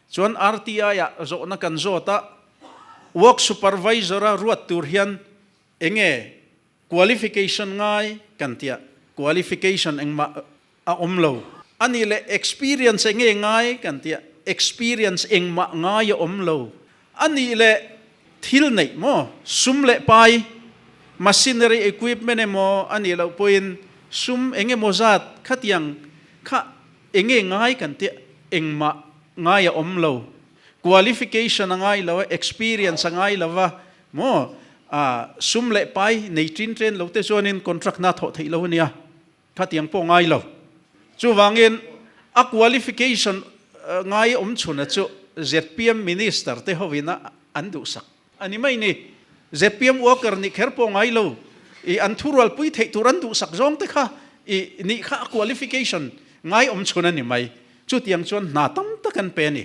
chuan RTI ya zo na kan zo ta work supervisor a ruat tur hian enge qualification ngai kan tia qualification engma a omlo ani le experience enge ngai kan tia experience engma ngai omlo ani le thil nei mo sum le pai machinery equipment mo ani lo poin sum enge mozat khatiang kha enge ngai kan tia engma ngai omlo qualification ngai lo experience ngai lawa mo sum le pai nei train lo te zonin contract na tho thei lo nia khatiang po ngai lo chu wangin a qualification ngai chuna chu ZPM minister te hovina andu sak ani mai ni ZPM worker ni kher po ngai lo I an thural pui thei turan du sak zong te kha I ni kha qualification ngai chuna ni mai chu tiang chuan na tam takan pe ni